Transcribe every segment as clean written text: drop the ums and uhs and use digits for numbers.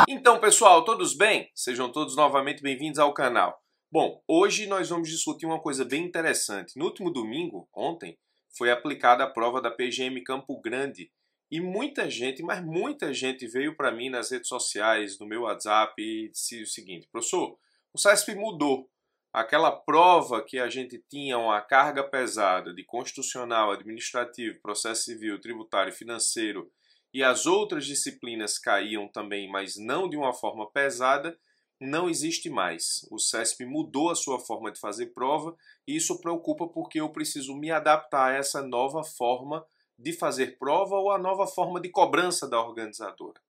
Então, pessoal, todos bem? Sejam todos novamente bem-vindos ao canal. Bom, hoje nós vamos discutir uma coisa bem interessante. No último domingo, ontem, foi aplicada a prova da PGM Campo Grande e muita gente, mas muita gente veio para mim nas redes sociais, no meu WhatsApp e disse o seguinte: professor, o CESP mudou. Aquela prova que a gente tinha uma carga pesada de constitucional, administrativo, processo civil, tributário, financeiro, e as outras disciplinas caíam também, mas não de uma forma pesada, não existe mais. O CESP mudou a sua forma de fazer prova e isso preocupa porque eu preciso me adaptar a essa nova forma de fazer prova ou a nova forma de cobrança da organizadora.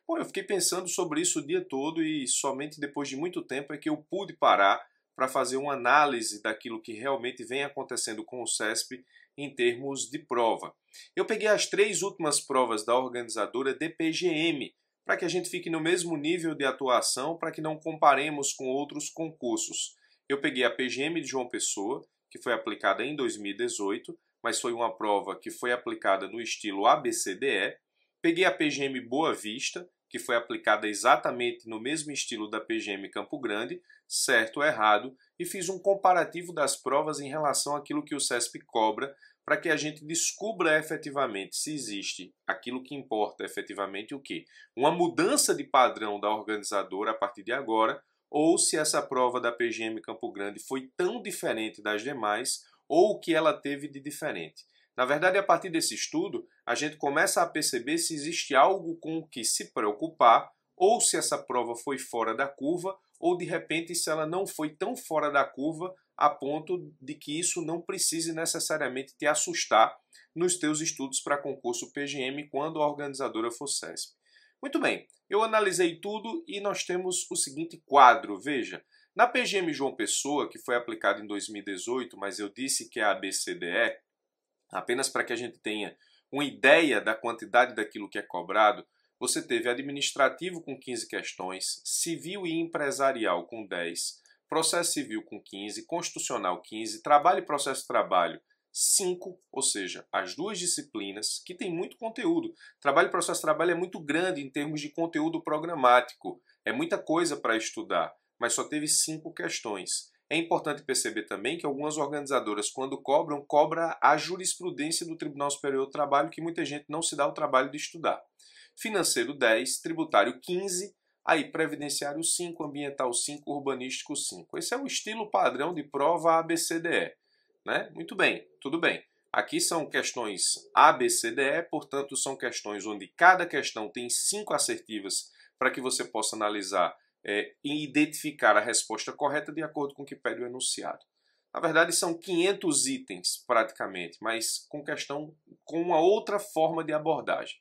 Bom, eu fiquei pensando sobre isso o dia todo e somente depois de muito tempo é que eu pude parar para fazer uma análise daquilo que realmente vem acontecendo com o CESP em termos de prova. Eu peguei as 3 últimas provas da organizadora de PGM, para que a gente fique no mesmo nível de atuação, para que não comparemos com outros concursos. Eu peguei a PGM de João Pessoa, que foi aplicada em 2018, mas foi uma prova que foi aplicada no estilo ABCDE. Peguei a PGM Boa Vista, que foi aplicada exatamente no mesmo estilo da PGM Campo Grande, certo ou errado, e fiz um comparativo das provas em relação àquilo que o CESP cobra, para que a gente descubra efetivamente se existe aquilo que importa efetivamente o quê? Uma mudança de padrão da organizadora a partir de agora, ou se essa prova da PGM Campo Grande foi tão diferente das demais, ou o que ela teve de diferente. Na verdade, a partir desse estudo, a gente começa a perceber se existe algo com o que se preocupar, ou se essa prova foi fora da curva, ou de repente se ela não foi tão fora da curva a ponto de que isso não precise necessariamente te assustar nos teus estudos para concurso PGM quando a organizadora for CESP. Muito bem, eu analisei tudo e nós temos o seguinte quadro, veja. Na PGM João Pessoa, que foi aplicada em 2018, mas eu disse que é a ABCDE, apenas para que a gente tenha uma ideia da quantidade daquilo que é cobrado, você teve administrativo com 15 questões, civil e empresarial com 10, processo civil com 15, constitucional 15, trabalho e processo de trabalho 5, ou seja, as duas disciplinas que tem muito conteúdo. Trabalho e processo de trabalho é muito grande em termos de conteúdo programático, é muita coisa para estudar, mas só teve 5 questões. É importante perceber também que algumas organizadoras, quando cobram, cobram a jurisprudência do Tribunal Superior do Trabalho, que muita gente não se dá o trabalho de estudar. Financeiro 10, tributário 15, aí previdenciário 5, ambiental 5, urbanístico 5. Esse é o estilo padrão de prova ABCDE, né? Muito bem, tudo bem. Aqui são questões ABCDE, portanto são questões onde cada questão tem 5 assertivas para que você possa analisar e identificar a resposta correta de acordo com o que pede o enunciado. Na verdade, são 500 itens, praticamente, mas com uma outra forma de abordagem.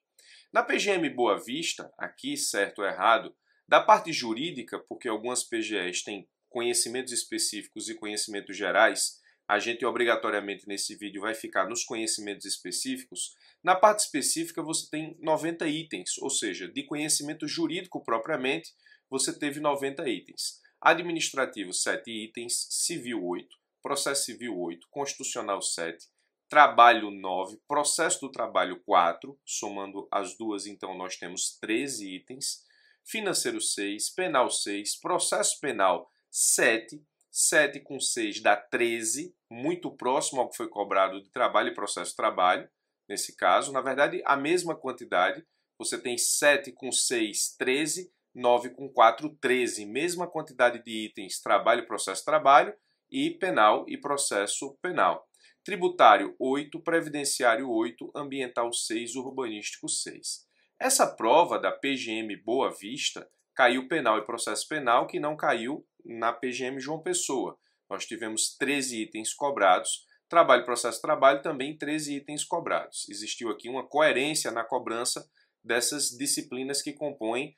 Na PGM Boa Vista, aqui, certo ou errado, da parte jurídica, porque algumas PGEs têm conhecimentos específicos e conhecimentos gerais, a gente obrigatoriamente nesse vídeo vai ficar nos conhecimentos específicos. Na parte específica você tem 90 itens, ou seja, de conhecimento jurídico propriamente, você teve 90 itens. Administrativo 7 itens, civil 8, processo civil 8, constitucional 7, trabalho 9, processo do trabalho 4, somando as duas então nós temos 13 itens, financeiro 6, penal 6, processo penal 7, 7 com 6 dá 13, muito próximo ao que foi cobrado de trabalho e processo de trabalho, nesse caso. Na verdade, a mesma quantidade, você tem 7 com 6, 13, 9 com 4, 13, mesma quantidade de itens, trabalho e processo de trabalho, e penal e processo penal. Tributário 8, previdenciário 8, ambiental 6, urbanístico 6. Essa prova da PGM Boa Vista caiu penal e processo penal, que não caiu na PGM João Pessoa. Nós tivemos 13 itens cobrados, trabalho e processo de trabalho também 13 itens cobrados. Existiu aqui uma coerência na cobrança dessas disciplinas que compõem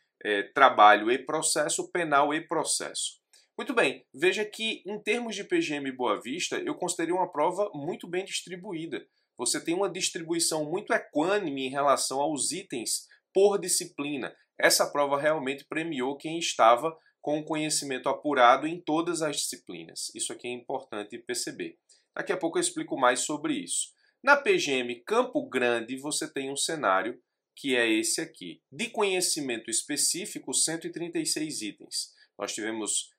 trabalho e processo, penal e processo. Muito bem, veja que em termos de PGM Boa Vista, eu considerei uma prova muito bem distribuída. Você tem uma distribuição muito equânime em relação aos itens por disciplina. Essa prova realmente premiou quem estava com o conhecimento apurado em todas as disciplinas. Isso aqui é importante perceber. Daqui a pouco eu explico mais sobre isso. Na PGM Campo Grande, você tem um cenário que é esse aqui. De conhecimento específico, 136 itens. Nós tivemos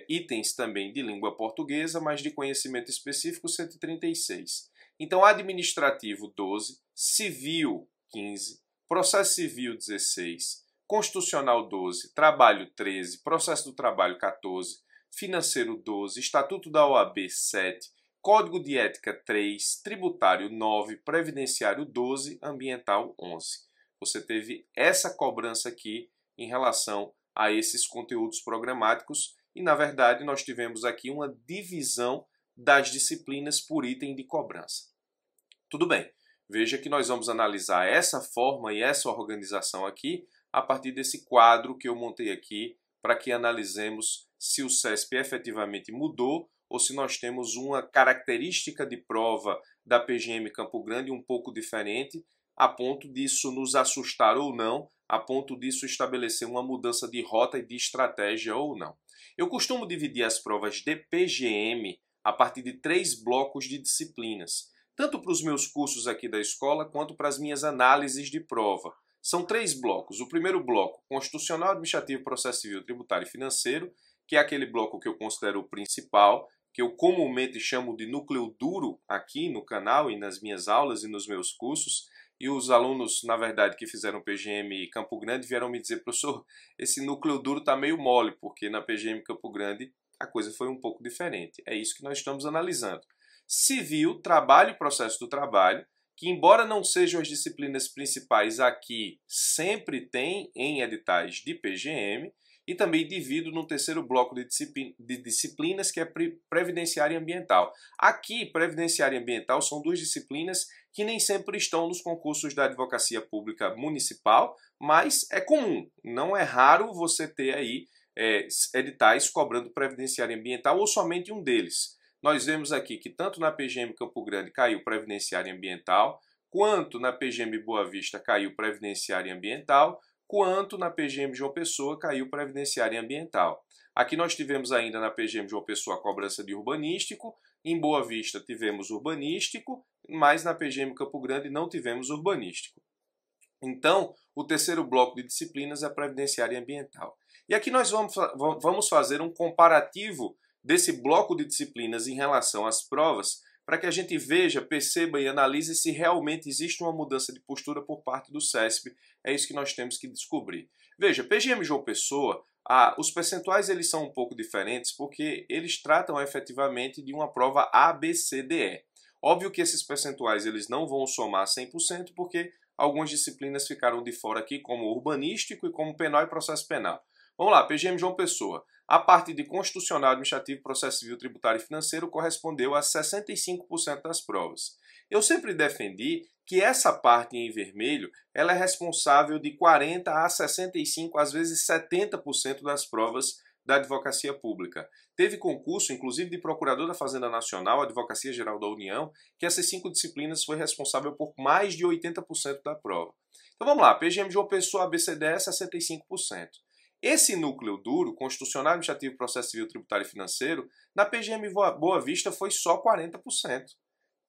itens também de língua portuguesa, mas de conhecimento específico, 136. Então, administrativo, 12, civil, 15, processo civil, 16, constitucional, 12, trabalho, 13, processo do trabalho, 14, financeiro, 12, estatuto da OAB, 7, código de ética, 3, tributário, 9, previdenciário, 12, ambiental, 11. Você teve essa cobrança aqui em relação a esses conteúdos programáticos e, na verdade, nós tivemos aqui uma divisão das disciplinas por item de cobrança. Tudo bem, veja que nós vamos analisar essa forma e essa organização aqui a partir desse quadro que eu montei aqui para que analisemos se o CESP efetivamente mudou ou se nós temos uma característica de prova da PGM Campo Grande um pouco diferente, a ponto disso nos assustar ou não, a ponto disso estabelecer uma mudança de rota e de estratégia ou não. Eu costumo dividir as provas de PGM a partir de 3 blocos de disciplinas, tanto para os meus cursos aqui da escola quanto para as minhas análises de prova. São 3 blocos. O primeiro bloco, Constitucional, Administrativo, Processo Civil, Tributário e Financeiro, que é aquele bloco que eu considero o principal, que eu comumente chamo de núcleo duro aqui no canal e nas minhas aulas e nos meus cursos. E os alunos, na verdade, que fizeram PGM Campo Grande vieram me dizer, professor, esse núcleo duro está meio mole, porque na PGM Campo Grande a coisa foi um pouco diferente. É isso que nós estamos analisando. Civil, Trabalho e Processo do Trabalho, que embora não sejam as disciplinas principais aqui, sempre tem em editais de PGM, e também divido no terceiro bloco de disciplinas, que é Previdenciária e Ambiental. Aqui, Previdenciária e Ambiental são 2 disciplinas que nem sempre estão nos concursos da Advocacia Pública Municipal, mas é comum, não é raro você ter aí editais cobrando Previdenciária e Ambiental ou somente um deles. Nós vemos aqui que tanto na PGM Campo Grande caiu Previdenciária e Ambiental, quanto na PGM Boa Vista caiu Previdenciária e Ambiental, quanto na PGM João Pessoa caiu Previdenciária e Ambiental. Aqui nós tivemos ainda na PGM João Pessoa a cobrança de urbanístico, em Boa Vista tivemos urbanístico, mas na PGM Campo Grande não tivemos urbanístico. Então, o terceiro bloco de disciplinas é Previdenciária e Ambiental. E aqui nós vamos fazer um comparativo desse bloco de disciplinas em relação às provas, para que a gente veja, perceba e analise se realmente existe uma mudança de postura por parte do CESP. É isso que nós temos que descobrir. Veja, PGM João Pessoa, os percentuais eles são um pouco diferentes porque eles tratam efetivamente de uma prova ABCDE. Óbvio que esses percentuais eles não vão somar 100% porque algumas disciplinas ficaram de fora aqui, como urbanístico e como penal e processo penal. Vamos lá, PGM João Pessoa. A parte de Constitucional, Administrativo, Processo Civil, Tributário e Financeiro correspondeu a 65% das provas. Eu sempre defendi que essa parte em vermelho ela é responsável de 40% a 65%, às vezes 70% das provas da Advocacia Pública. Teve concurso, inclusive de Procurador da Fazenda Nacional, Advocacia Geral da União, que essas 5 disciplinas foi responsável por mais de 80% da prova. Então vamos lá, PGM João Pessoa, ABCDE, 65%. Esse núcleo duro, Constitucional, Administrativo, Processo Civil, Tributário e Financeiro, na PGM Boa Vista foi só 40%.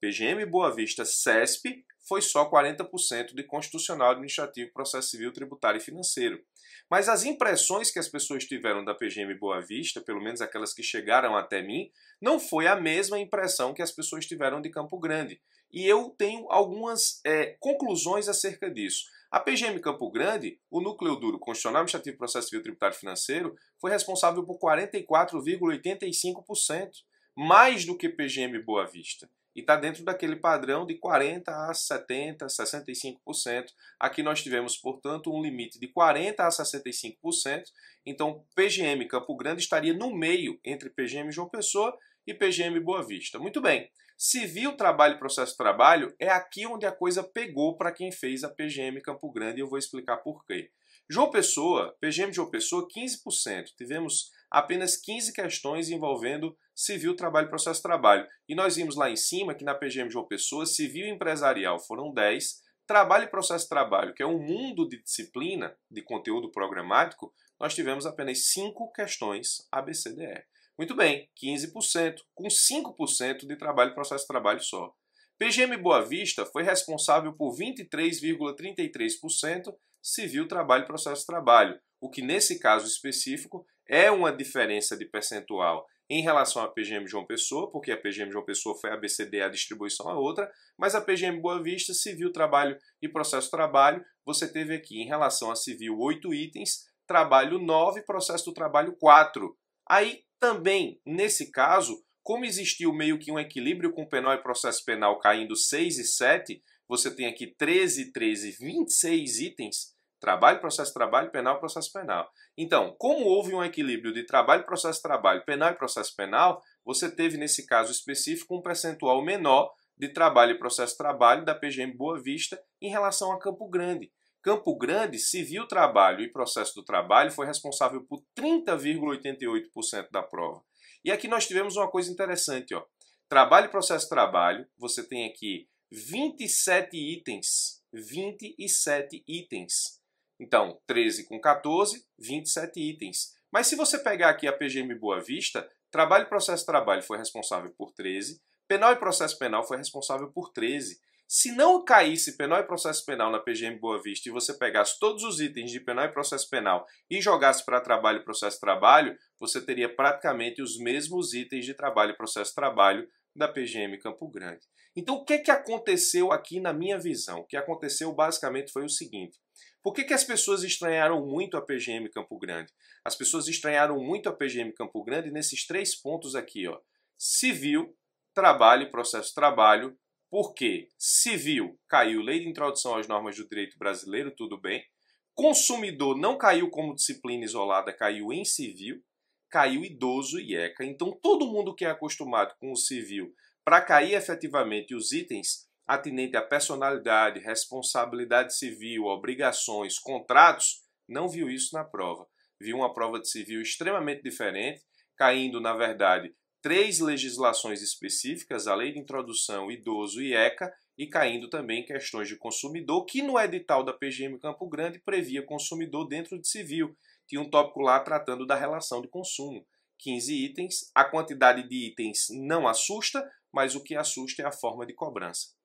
PGM Boa Vista CESP foi só 40% de Constitucional, Administrativo, Processo Civil, Tributário e Financeiro. Mas as impressões que as pessoas tiveram da PGM Boa Vista, pelo menos aquelas que chegaram até mim, não foi a mesma impressão que as pessoas tiveram de Campo Grande. E eu tenho algumas conclusões acerca disso. A PGM Campo Grande, o núcleo duro Constitucional, Administrativo, Processo Civil, Tributário e Financeiro, foi responsável por 44,85%, mais do que PGM Boa Vista. E está dentro daquele padrão de 40% a 70%, 65%. Aqui nós tivemos, portanto, um limite de 40% a 65%. Então, PGM Campo Grande estaria no meio entre PGM João Pessoa e PGM Boa Vista. Muito bem. Civil, Trabalho e Processo do Trabalho é aqui onde a coisa pegou para quem fez a PGM Campo Grande e eu vou explicar por quê. João Pessoa, PGM João Pessoa, 15%. Tivemos apenas 15 questões envolvendo Civil, Trabalho e Processo do Trabalho. E nós vimos lá em cima que na PGM João Pessoa, Civil e Empresarial foram 10, Trabalho e Processo do Trabalho, que é um mundo de disciplina, de conteúdo programático, nós tivemos apenas 5 questões ABCDE. Muito bem, 15%, com 5% de trabalho e processo de trabalho só. PGM Boa Vista foi responsável por 23,33% civil, trabalho e processo de trabalho, o que nesse caso específico é uma diferença de percentual em relação à PGM João Pessoa, porque a PGM João Pessoa foi ABCD, a distribuição é outra, mas a PGM Boa Vista, civil, trabalho e processo de trabalho, você teve aqui em relação a civil 8 itens, trabalho 9, processo do trabalho 4. Aí também, nesse caso, como existiu meio que um equilíbrio com penal e processo penal caindo 6 e 7, você tem aqui 13, 13, 26 itens, trabalho, processo de trabalho, penal, processo penal. Então, como houve um equilíbrio de trabalho, processo de trabalho, penal e processo penal, você teve nesse caso específico um percentual menor de trabalho e processo de trabalho da PGM Boa Vista em relação a Campo Grande. Campo Grande, civil, trabalho e processo do trabalho foi responsável por 30,88% da prova. E aqui nós tivemos uma coisa interessante, ó. Trabalho e processo de trabalho, você tem aqui 27 itens. 27 itens. Então, 13 com 14, 27 itens. Mas se você pegar aqui a PGM Boa Vista, trabalho e processo de trabalho foi responsável por 13, penal e processo penal foi responsável por 13. Se não caísse penal e processo penal na PGM Boa Vista e você pegasse todos os itens de penal e processo penal e jogasse para trabalho e processo de trabalho, você teria praticamente os mesmos itens de trabalho e processo de trabalho da PGM Campo Grande. Então o que aconteceu aqui na minha visão? O que aconteceu basicamente foi o seguinte. Por que as pessoas estranharam muito a PGM Campo Grande? As pessoas estranharam muito a PGM Campo Grande nesses 3 pontos aqui, ó. Civil, trabalho e processo de trabalho. Porque civil caiu lei de introdução às normas do direito brasileiro, tudo bem. Consumidor não caiu como disciplina isolada, caiu em civil. Caiu idoso e ECA. Então todo mundo que é acostumado com o civil para cair efetivamente os itens atinente à personalidade, responsabilidade civil, obrigações, contratos, não viu isso na prova. Viu uma prova de civil extremamente diferente, caindo, na verdade, 3 legislações específicas, a Lei de Introdução, Idoso e ECA, e caindo também questões de consumidor, que no edital da PGM Campo Grande previa consumidor dentro de civil. Tinha um tópico lá tratando da relação de consumo. 15 itens, a quantidade de itens não assusta, mas o que assusta é a forma de cobrança.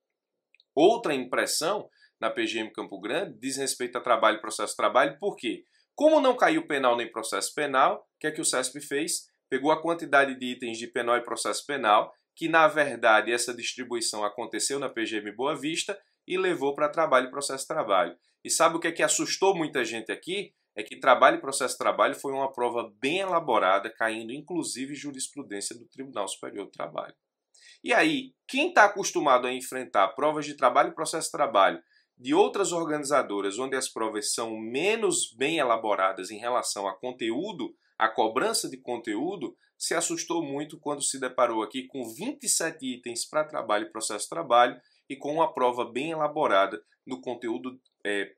Outra impressão na PGM Campo Grande diz respeito a trabalho e processo de trabalho, por quê? Como não caiu penal nem processo penal, o que é que o CESP fez? Pegou a quantidade de itens de penal e processo penal, que na verdade essa distribuição aconteceu na PGM Boa Vista, e levou para trabalho e processo de trabalho. E sabe o que é que assustou muita gente aqui? É que trabalho e processo de trabalho foi uma prova bem elaborada, caindo inclusive jurisprudência do Tribunal Superior do Trabalho. E aí, quem está acostumado a enfrentar provas de trabalho e processo de trabalho de outras organizadoras, onde as provas são menos bem elaboradas em relação a conteúdo, a cobrança de conteúdo, se assustou muito quando se deparou aqui com 27 itens para trabalho e processo de trabalho e com uma prova bem elaborada no conteúdo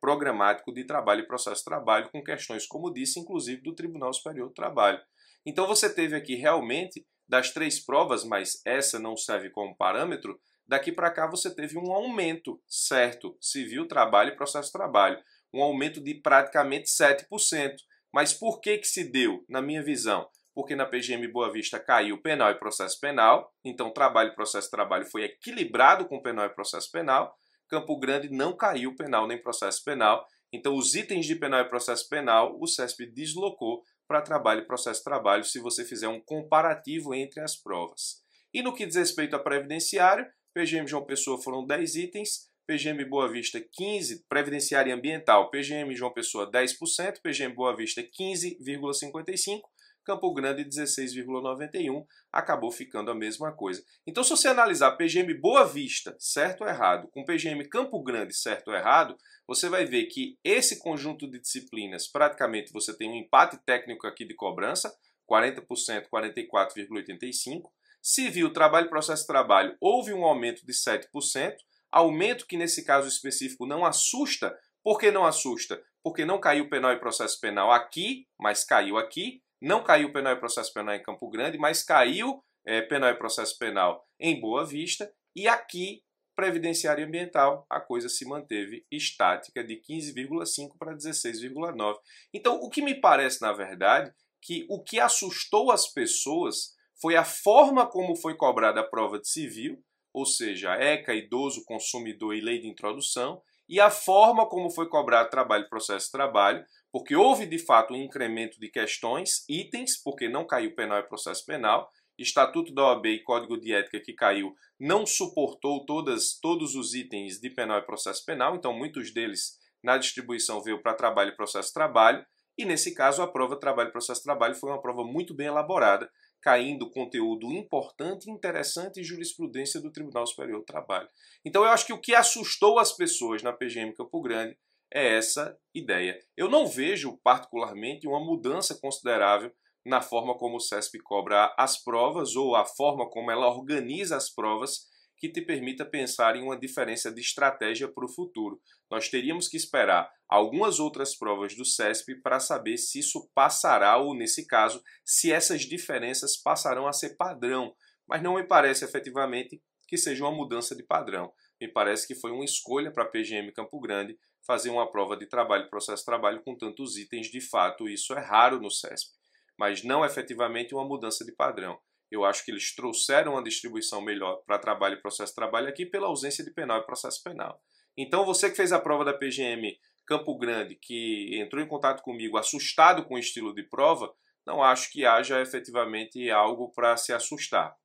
programático de trabalho e processo de trabalho, com questões, como disse, inclusive do Tribunal Superior do Trabalho. Então você teve aqui realmente, das 3 provas, mas essa não serve como parâmetro, daqui para cá você teve um aumento, certo? Civil, trabalho e processo de trabalho. Um aumento de praticamente 7%. Mas por que se deu, na minha visão? Porque na PGM Boa Vista caiu penal e processo penal, então trabalho e processo de trabalho foi equilibrado com penal e processo penal. Campo Grande não caiu penal nem processo penal, então os itens de penal e processo penal o CESP deslocou para trabalho e processo de trabalho se você fizer um comparativo entre as provas. E no que diz respeito a previdenciário, PGM João Pessoa foram 10 itens, PGM Boa Vista 15, previdenciário e ambiental, PGM João Pessoa 10%, PGM Boa Vista 15,55%, Campo Grande 16,91%, acabou ficando a mesma coisa. Então se você analisar PGM Boa Vista, certo ou errado, com PGM Campo Grande, certo ou errado, você vai ver que esse conjunto de disciplinas, praticamente você tem um empate técnico aqui de cobrança, 40%, 44,85%, civil, trabalho e processo de trabalho, houve um aumento de 7%, aumento que nesse caso específico não assusta. Por que não assusta? Porque não caiu penal e processo penal aqui, mas caiu aqui. Não caiu penal e processo penal em Campo Grande, mas caiu penal e processo penal em Boa Vista. E aqui, previdenciário e ambiental, a coisa se manteve estática de 15,5 para 16,9. Então, o que me parece, na verdade, que o que assustou as pessoas foi a forma como foi cobrada a prova de civil, ou seja, ECA, idoso, consumidor e lei de introdução, e a forma como foi cobrado trabalho, processo, trabalho, porque houve de fato um incremento de questões, itens, porque não caiu penal e processo penal, Estatuto da OAB e Código de Ética que caiu não suportou todos os itens de penal e processo penal, então muitos deles na distribuição veio para trabalho e processo trabalho, e nesse caso a prova trabalho e processo trabalho foi uma prova muito bem elaborada, caindo conteúdo importante, interessante e jurisprudência do Tribunal Superior do Trabalho. Então eu acho que o que assustou as pessoas na PGM Campo Grande é essa ideia. Eu não vejo particularmente uma mudança considerável na forma como o CESP cobra as provas ou a forma como ela organiza as provas que te permita pensar em uma diferença de estratégia para o futuro. Nós teríamos que esperar algumas outras provas do CESP para saber se isso passará ou, nesse caso, se essas diferenças passarão a ser padrão. Mas não me parece efetivamente que seja uma mudança de padrão. Me parece que foi uma escolha para a PGM Campo Grande fazer uma prova de trabalho, processo de trabalho com tantos itens. De fato, isso é raro no CESP, mas não efetivamente uma mudança de padrão. Eu acho que eles trouxeram uma distribuição melhor para trabalho e processo de trabalho aqui pela ausência de penal e processo penal. Então você que fez a prova da PGM Campo Grande, que entrou em contato comigo assustado com o estilo de prova, não acho que haja efetivamente algo para se assustar.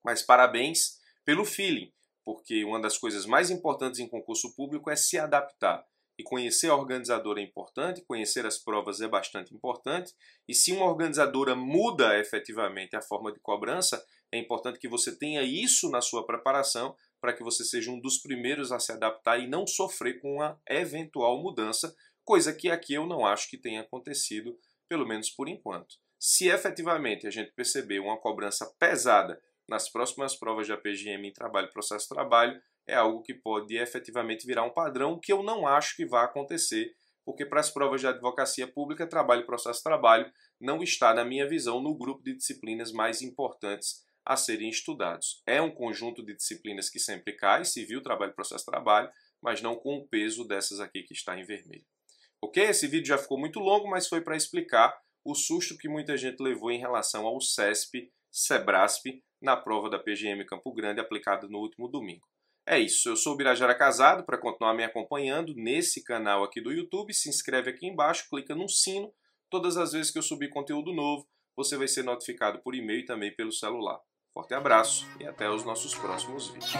Mas parabéns pelo feeling, porque uma das coisas mais importantes em concurso público é se adaptar. E conhecer a organizadora é importante, conhecer as provas é bastante importante, e se uma organizadora muda efetivamente a forma de cobrança, é importante que você tenha isso na sua preparação para que você seja um dos primeiros a se adaptar e não sofrer com uma eventual mudança, coisa que aqui eu não acho que tenha acontecido, pelo menos por enquanto. Se efetivamente a gente perceber uma cobrança pesada nas próximas provas da PGM em trabalho e processo de trabalho, é algo que pode efetivamente virar um padrão, que eu não acho que vai acontecer, porque para as provas de advocacia pública, trabalho e processo de trabalho não está, na minha visão, no grupo de disciplinas mais importantes a serem estudados. É um conjunto de disciplinas que sempre cai, civil, trabalho e processo de trabalho, mas não com o peso dessas aqui que está em vermelho. Ok? Esse vídeo já ficou muito longo, mas foi para explicar o susto que muita gente levou em relação ao CESP, SEBRASP, na prova da PGM Campo Grande aplicada no último domingo. É isso, eu sou o Birajara Casado. Para continuar me acompanhando nesse canal aqui do YouTube, se inscreve aqui embaixo, clica no sino. Todas as vezes que eu subir conteúdo novo, você vai ser notificado por e-mail e também pelo celular. Forte abraço e até os nossos próximos vídeos.